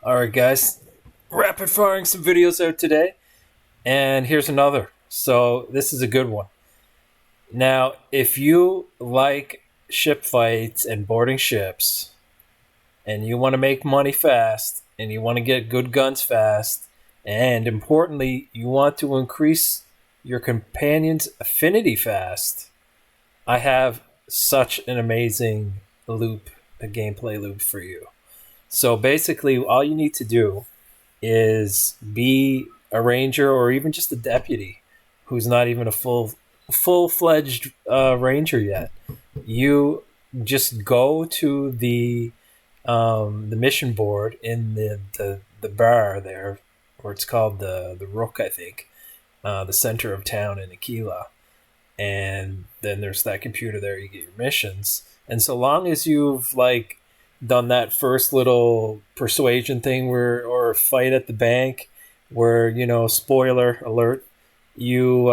All right, guys, rapid firing some videos out today, and here's another. So this is a good one. Now, if you like ship fights and boarding ships, and you want to make money fast, and you want to get good guns fast, and importantly, you want to increase your companion's affinity fast, I have such an amazing loop, a gameplay loop for you. So basically, all you need to do is be a ranger or even just a deputy who's not even a full-fledged ranger yet. You just go to the mission board in the bar there, or it's called the Rook, I think, the center of town in Aquila, and then there's that computer there. You get your missions, and so long as you've done that first little persuasion thing where or fight at the bank where spoiler alert, you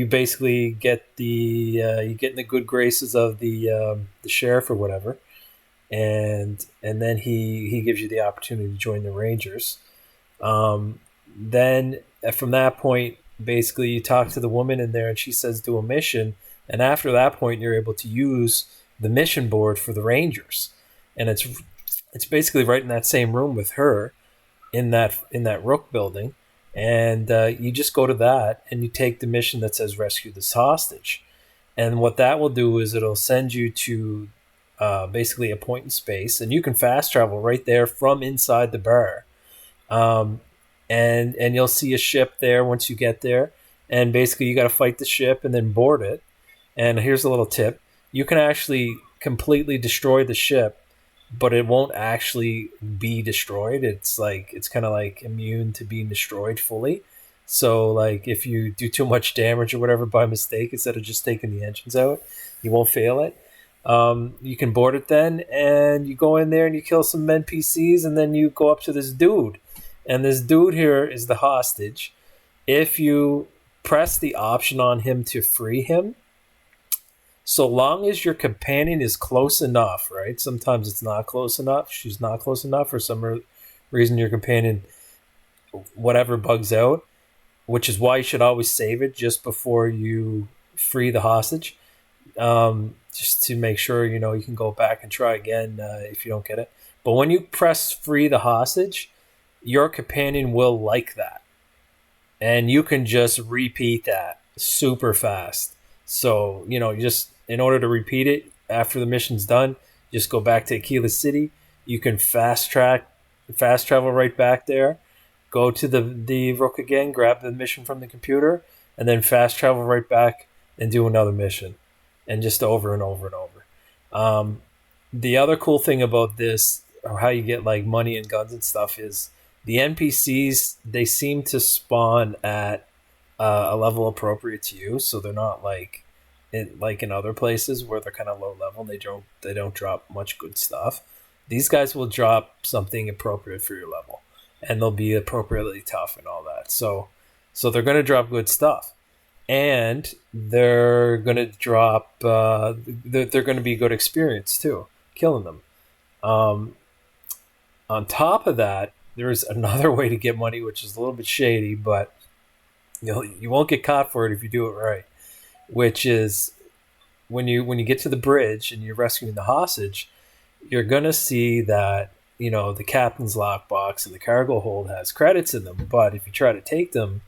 basically get you get in the good graces of the sheriff or whatever, and then he gives you the opportunity to join the Rangers. Then from that point, basically, you talk to the woman in there, and she says do a mission. And after that point, you're able to use the mission board for the Rangers, and it's basically right in that same room with her in that Rook building, and you just go to that and you take the mission that says rescue this hostage. And what that will do is it'll send you to basically a point in space, and you can fast travel right there from inside the bar. Um, and you'll see a ship there once you get there, and basically you got to fight the ship and then board it. And here's a little tip: you can actually completely destroy the ship, but it won't actually be destroyed. It's kind of like immune to being destroyed fully. So like if you do too much damage or whatever by mistake, instead of just taking the engines out, you won't fail it. You can board it then, and you go in there and you kill some NPCs, and then you go up to this dude, and this dude here is the hostage. If you press the option on him to free him, so long as your companion is close enough, right? Sometimes it's not close enough. She's not close enough for some reason. Your companion, whatever, bugs out, which is why you should always save it just before you free the hostage, just to make sure you can go back and try again if you don't get it. But when you press free the hostage, your companion will like that, and you can just repeat that super fast. So you just in order to repeat it after the mission's done, just go back to Aquila City. You can fast travel right back there. Go to the Rook again, grab the mission from the computer, and then fast travel right back and do another mission, and just over and over and over. The other cool thing about this, or how you get like money and guns and stuff, is the NPCs. They seem to spawn at a level appropriate to you, so they're not like in other places where they're kind of low level. And they don't drop much good stuff. These guys will drop something appropriate for your level, and they'll be appropriately tough and all that. So they're going to drop good stuff, and they're going to drop. They're going to be good experience too, killing them. Um, on top of that, there's another way to get money, which is a little bit shady, but you won't get caught for it if you do it right. Which is when you get to the bridge and you're rescuing the hostage, you're gonna see that the captain's lockbox and the cargo hold has credits in them. But if you try to take them,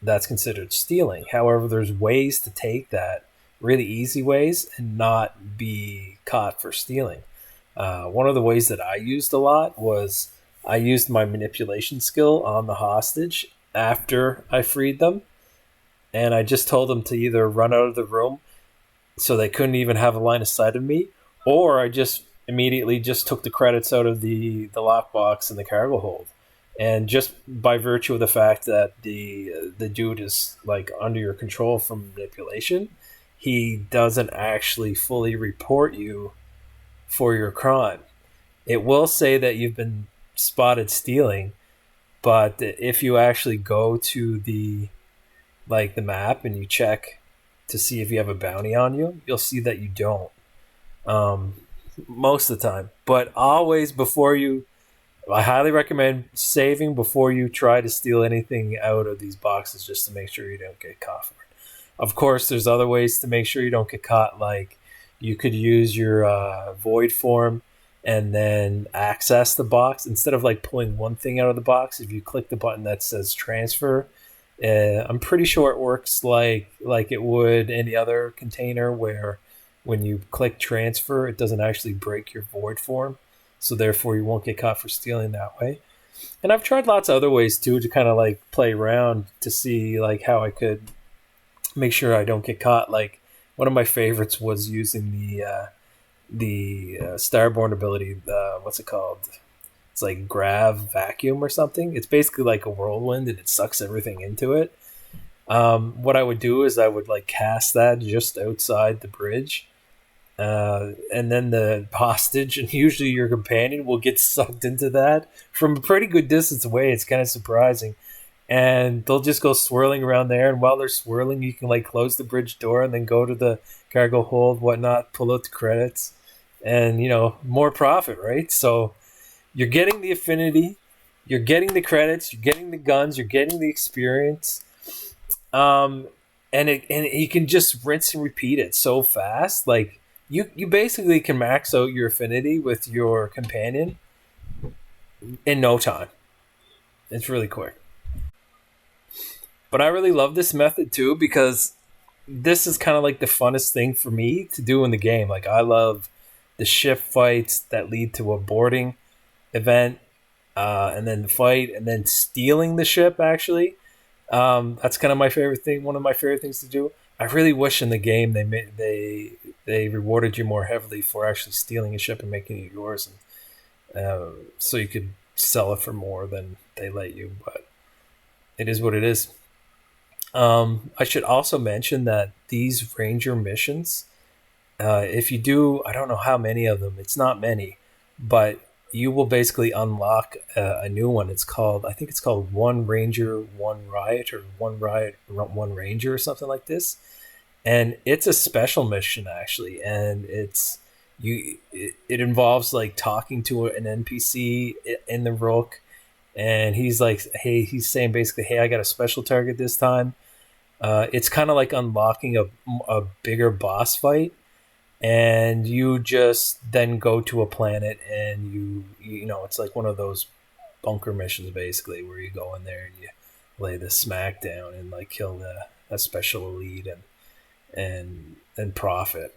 that's considered stealing. However, there's ways to take that, really easy ways, and not be caught for stealing. One of the ways that I used a lot was I used my manipulation skill on the hostage after I freed them, and I just told them to either run out of the room so they couldn't even have a line of sight of me, or I just immediately just took the credits out of the lockbox and the cargo hold. And just by virtue of the fact that the dude is like under your control from manipulation, he doesn't actually fully report you for your crime. It will say that you've been spotted stealing, but if you actually go to the map and you check to see if you have a bounty on you, you'll see that you don't. Um, Most of the time, but always before you I highly recommend saving before you try to steal anything out of these boxes, just to make sure you don't get caught for it. Of course, there's other ways to make sure you don't get caught. Like you could use your void form and then access the box instead of like pulling one thing out of the box. If you click the button that says transfer, I'm pretty sure it works like it would any other container, where when you click transfer, it doesn't actually break your void form, so therefore you won't get caught for stealing that way. And I've tried lots of other ways too to kind of like play around to see like how I could make sure I don't get caught. Like one of my favorites was using the Starborn ability. What's it called? It's like grav vacuum or something. It's basically like a whirlwind and it sucks everything into it. What I would do is I would like cast that just outside the bridge, and then the hostage and usually your companion will get sucked into that from a pretty good distance away. It's kind of surprising, and they'll just go swirling around there. And while they're swirling, you can like close the bridge door and then go to the cargo hold, whatnot, pull out the credits, and more profit, right? So you're getting the affinity, you're getting the credits, you're getting the guns, you're getting the experience, um, and you can just rinse and repeat it so fast. Like you basically can max out your affinity with your companion in no time. It's really quick. But I really love this method too because this is kind of like the funnest thing for me to do in the game. Like I love the ship fights that lead to a boarding event, and then the fight, and then stealing the ship. Actually, that's kind of my favorite thing. One of my favorite things to do. I really wish in the game they rewarded you more heavily for actually stealing a ship and making it yours, and so you could sell it for more than they let you. But it is what it is. I should also mention that these ranger missions, if you do, I don't know how many of them. It's not many, but you will basically unlock a new one. I think it's called One Ranger, One Riot, or One Riot, One Ranger, or something like this. And it's a special mission actually, and it involves like talking to an NPC in the Rook, and he's like, hey, he's saying basically, hey, I got a special target this time. It's kind of like unlocking a bigger boss fight, and you just then go to a planet, and it's like one of those bunker missions basically, where you go in there and you lay the smack down and like kill a special elite and profit.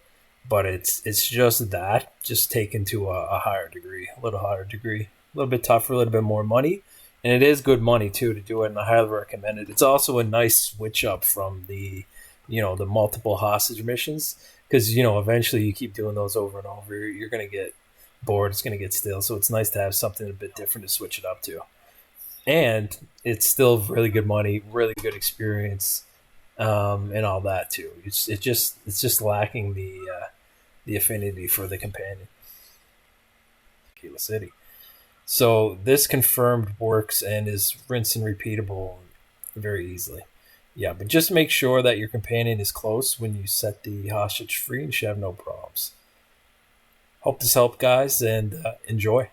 But it's just that, just taken to a higher degree, a little higher degree, a little bit tougher, a little bit more money, and it is good money too to do it, and I highly recommend it. It's also a nice switch up from the multiple hostage missions, because eventually you keep doing those over and over, you're gonna get bored, it's gonna get stale. So it's nice to have something a bit different to switch it up to, and it's still really good money, really good experience, and all that too. It's just lacking the affinity for the companion. Kila City. So this confirmed works and is rinse and repeatable very easily. Yeah, but just make sure that your companion is close when you set the hostage free, and you should have no problems. Hope this helped, guys, and enjoy.